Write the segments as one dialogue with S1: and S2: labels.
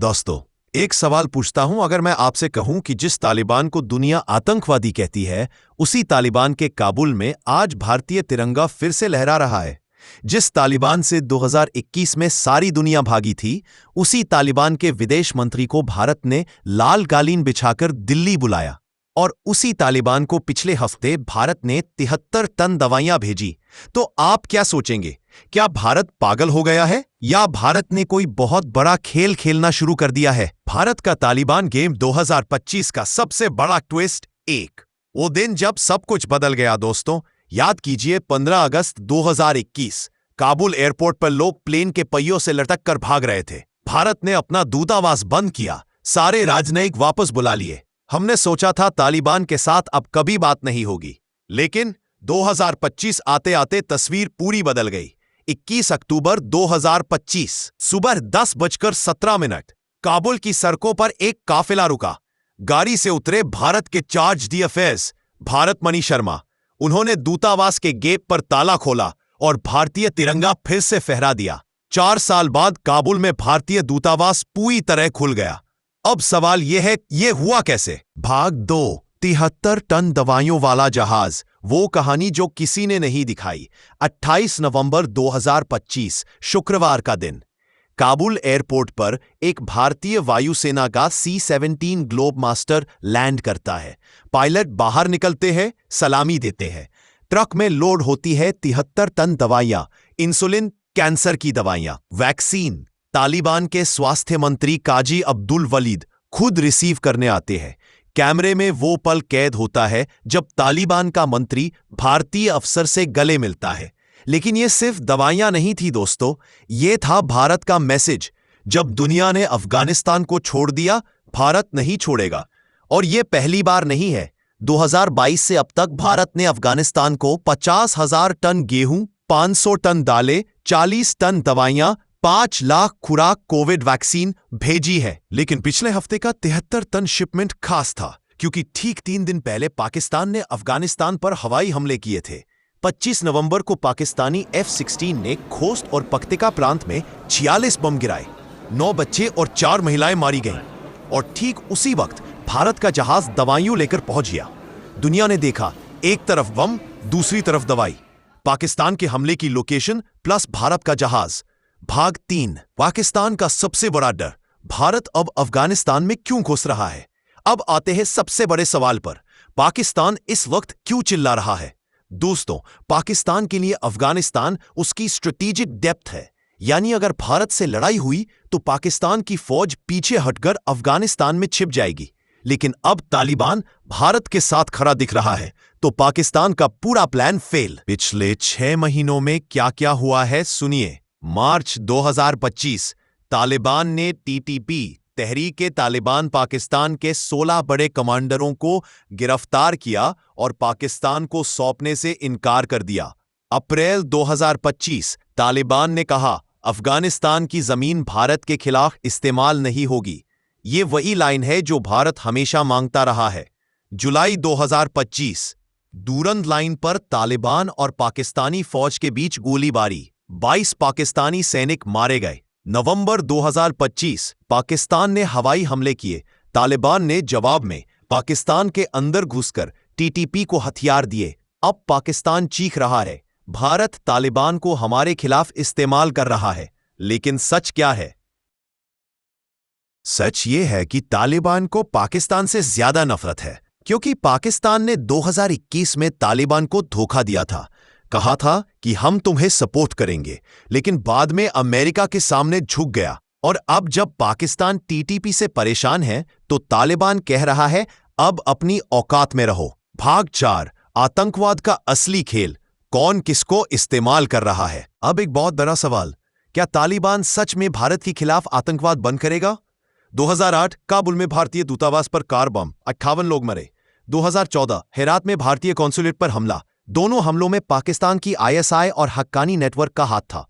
S1: दोस्तों, एक सवाल पूछता हूं, अगर मैं आपसे कहूं कि जिस तालिबान को दुनिया आतंकवादी कहती है, उसी तालिबान के काबुल में आज भारतीय तिरंगा फिर से लहरा रहा है। जिस तालिबान से 2021 में सारी दुनिया भागी थी, उसी तालिबान के विदेश मंत्री को भारत ने लाल कालीन बिछाकर दिल्ली बुलाया। और उसी तालिबान को पिछले हफ्ते भारत ने 73 टन दवाइयां भेजी। तो आप क्या सोचेंगे? क्या भारत पागल हो गया है या भारत ने कोई बहुत बड़ा खेल खेलना शुरू कर दिया है? भारत का तालिबान गेम 2025 का सबसे बड़ा ट्विस्ट एक, वो दिन जब सब कुछ बदल गया। दोस्तों, याद कीजिए 15 अगस्त 2021, काबुल एयरपोर्ट पर लोग प्लेन के पहियों से लटक कर भाग रहे थे। भारत ने अपना दूतावास बंद किया, सारे राजनयिक वापस बुला लिए। हमने सोचा था तालिबान के साथ अब कभी बात नहीं होगी, लेकिन 2025 आते आते तस्वीर पूरी बदल गई। 21 अक्टूबर 2025 सुबह 10:17 काबुल की सड़कों पर एक काफिला रुका। गाड़ी से उतरे भारत के चार्ज दी अफेयर्स भारत मणि शर्मा। उन्होंने दूतावास के गेट पर ताला खोला और भारतीय तिरंगा फिर से फहरा दिया। 4 साल बाद काबुल में भारतीय दूतावास पूरी तरह खुल गया। अब सवाल यह है, ये हुआ कैसे? भाग 2, 73 टन दवाइयों वाला जहाज, वो कहानी जो किसी ने नहीं दिखाई। 28 नवंबर 2025 शुक्रवार का दिन, काबुल एयरपोर्ट पर एक भारतीय वायुसेना का C-17 ग्लोब मास्टर लैंड करता है। पायलट बाहर निकलते हैं, सलामी देते हैं। ट्रक में लोड होती है 73 टन दवाइयां, इंसुलिन, कैंसर की दवाइयां, वैक्सीन। तालिबान के स्वास्थ्य मंत्री काजी अब्दुल वलीद खुद रिसीव करने आते हैं। कैमरे में वो पल कैद होता है जब तालिबान का मंत्री भारतीय अफसर से गले मिलता है। लेकिन ये सिर्फ दवाइयां नहीं थी दोस्तों, ये था भारत का मैसेज। जब दुनिया ने अफगानिस्तान को छोड़ दिया, भारत नहीं छोड़ेगा। और ये पहली बार नहीं है। 2022 से अब तक भारत ने अफगानिस्तान को 50,000 टन गेहूं, 500 टन दालें, 40 टन दवाइयां, 5 लाख खुराक कोविड वैक्सीन भेजी है। लेकिन पिछले हफ्ते का 73 टन शिपमेंट खास था, क्योंकि ठीक 3 दिन पहले पाकिस्तान ने अफगानिस्तान पर हवाई हमले किए थे। 25 नवंबर को पाकिस्तानी F-16 ने खोस्त और पख्तिका प्रांत में 46 बम गिराए। 9 बच्चे और 4 महिलाएं मारी गईं। और ठीक उसी वक्त भारत का जहाज दवाइयां लेकर पहुंच गया। दुनिया ने देखा, एक तरफ बम, दूसरी तरफ दवाई। पाकिस्तान के हमले की लोकेशन प्लस भारत का जहाज। भाग 3, पाकिस्तान का सबसे बड़ा डर, भारत अब अफगानिस्तान में क्यों घुस रहा है? अब आते हैं सबसे बड़े सवाल पर, पाकिस्तान इस वक्त क्यों चिल्ला रहा है? दोस्तों, पाकिस्तान के लिए अफगानिस्तान उसकी स्ट्रेटेजिक डेप्थ है। यानी अगर भारत से लड़ाई हुई तो पाकिस्तान की फौज पीछे हटकर अफगानिस्तान में छिप जाएगी। लेकिन अब तालिबान भारत के साथ खड़ा दिख रहा है, तो पाकिस्तान का पूरा प्लान फेल। पिछले 6 महीनों में क्या क्या हुआ है सुनिए। मार्च 2025, तालिबान ने TTP तहरीके तालिबान पाकिस्तान के 16 बड़े कमांडरों को गिरफ्तार किया और पाकिस्तान को सौंपने से इनकार कर दिया। अप्रैल 2025, तालिबान ने कहा अफगानिस्तान की जमीन भारत के खिलाफ इस्तेमाल नहीं होगी। ये वही लाइन है जो भारत हमेशा मांगता रहा है। जुलाई 2025, दूरंद लाइन पर तालिबान और पाकिस्तानी फौज के बीच गोलीबारी, 22 पाकिस्तानी सैनिक मारे गए। नवंबर 2025, पाकिस्तान ने हवाई हमले किए। तालिबान ने जवाब में पाकिस्तान के अंदर घुसकर TTP को हथियार दिए। अब पाकिस्तान चीख रहा है, भारत तालिबान को हमारे खिलाफ इस्तेमाल कर रहा है। लेकिन सच क्या है? सच ये है कि तालिबान को पाकिस्तान से ज्यादा नफरत है, क्योंकि पाकिस्तान ने 2021 में तालिबान को धोखा दिया था। कहा था कि हम तुम्हें सपोर्ट करेंगे, लेकिन बाद में अमेरिका के सामने झुक गया। और अब जब पाकिस्तान TTP से परेशान है, तो तालिबान कह रहा है अब अपनी औकात में रहो। भाग 4, आतंकवाद का असली खेल, कौन किसको इस्तेमाल कर रहा है? अब एक बहुत बड़ा सवाल, क्या तालिबान सच में भारत के खिलाफ आतंकवाद बंद करेगा? 2008, काबुल में भारतीय दूतावास पर कार बम, 58 लोग मरे। 2014, हेरात में भारतीय कॉन्सुलेट पर हमला। दोनों हमलों में पाकिस्तान की ISI और हक्कानी नेटवर्क का हाथ था।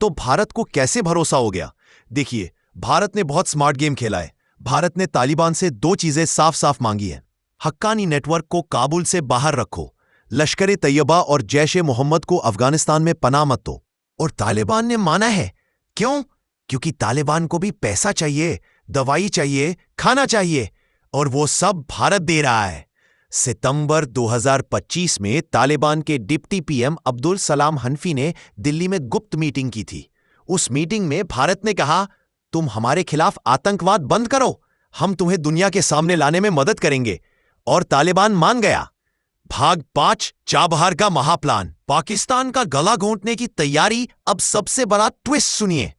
S1: तो भारत को कैसे भरोसा हो गया? देखिए, भारत ने बहुत स्मार्ट गेम खेला है। भारत ने तालिबान से 2 चीजें साफ साफ मांगी हैं। हक्कानी नेटवर्क को काबुल से बाहर रखो, लश्कर तैयबा और जैश ए मोहम्मद को अफगानिस्तान में पनाह मत दो। और तालिबान ने माना है। क्यों? क्योंकि तालिबान को भी पैसा चाहिए। दवाई चाहिए, खाना चाहिए, और वो सब भारत दे रहा है। सितंबर 2025 में तालिबान के डिप्टी पीएम अब्दुल सलाम हनफी ने दिल्ली में गुप्त मीटिंग की थी। उस मीटिंग में भारत ने कहा, तुम हमारे खिलाफ आतंकवाद बंद करो, हम तुम्हें दुनिया के सामने लाने में मदद करेंगे। और तालिबान मान गया। भाग 5 चाबहार का महाप्लान, पाकिस्तान का गला घोंटने की तैयारी। अब सबसे बड़ा ट्विस्ट सुनिए।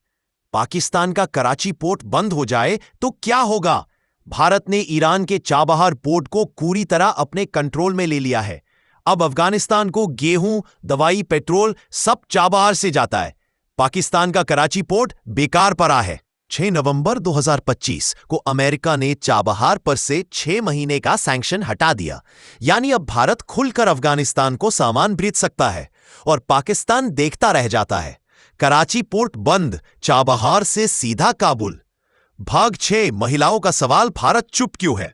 S1: पाकिस्तान का कराची पोर्ट बंद हो जाए तो क्या होगा? भारत ने ईरान के चाबहार पोर्ट को पूरी तरह अपने कंट्रोल में ले लिया है। अब अफगानिस्तान को गेहूं, दवाई, पेट्रोल सब चाबहार से जाता है। पाकिस्तान का कराची पोर्ट बेकार पड़ा है। 6 नवंबर 2025 को अमेरिका ने चाबहार पर से 6 महीने का सैंक्शन हटा दिया। यानी अब भारत खुलकर अफगानिस्तान को सामान भेज सकता है और पाकिस्तान देखता रह जाता है। कराची पोर्ट बंद, चाबहार से सीधा काबुल। भाग 6 महिलाओं का सवाल, भारत चुप क्यों है?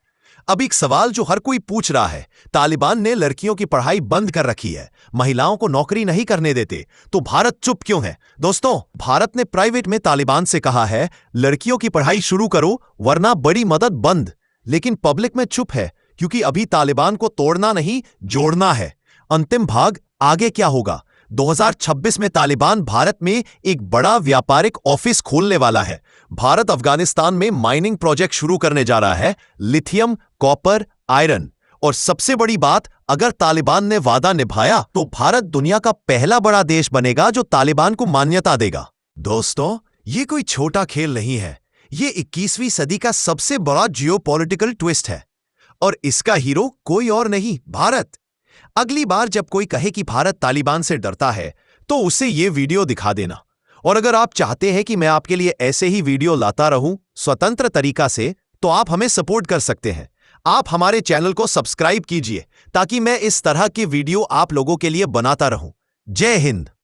S1: अब एक सवाल जो हर कोई पूछ रहा है। तालिबान ने लड़कियों की पढ़ाई बंद कर रखी है, महिलाओं को नौकरी नहीं करने देते, तो भारत चुप क्यों है? दोस्तों, भारत ने प्राइवेट में तालिबान से कहा है, लड़कियों की पढ़ाई शुरू करो वरना बड़ी मदद बंद। लेकिन पब्लिक में चुप है क्योंकि अभी तालिबान को तोड़ना नहीं, जोड़ना है। अंतिम भाग, आगे क्या होगा? 2026 में तालिबान भारत में एक बड़ा व्यापारिक ऑफिस खोलने वाला है। भारत अफगानिस्तान में माइनिंग प्रोजेक्ट शुरू करने जा रहा है, लिथियम, कॉपर, आयरन। और सबसे बड़ी बात, अगर तालिबान ने वादा निभाया तो भारत दुनिया का पहला बड़ा देश बनेगा जो तालिबान को मान्यता देगा। दोस्तों, ये कोई छोटा खेल नहीं है, ये 21वीं सदी का सबसे बड़ा जियोपॉलिटिकल ट्विस्ट है। और इसका हीरो कोई और नहीं, भारत। अगली बार जब कोई कहे कि भारत तालिबान से डरता है, तो उसे ये वीडियो दिखा देना। और अगर आप चाहते हैं कि मैं आपके लिए ऐसे ही वीडियो लाता रहूं स्वतंत्र तरीका से, तो आप हमें सपोर्ट कर सकते हैं। आप हमारे चैनल को सब्सक्राइब कीजिए ताकि मैं इस तरह के वीडियो आप लोगों के लिए बनाता रहूं। जय हिंद।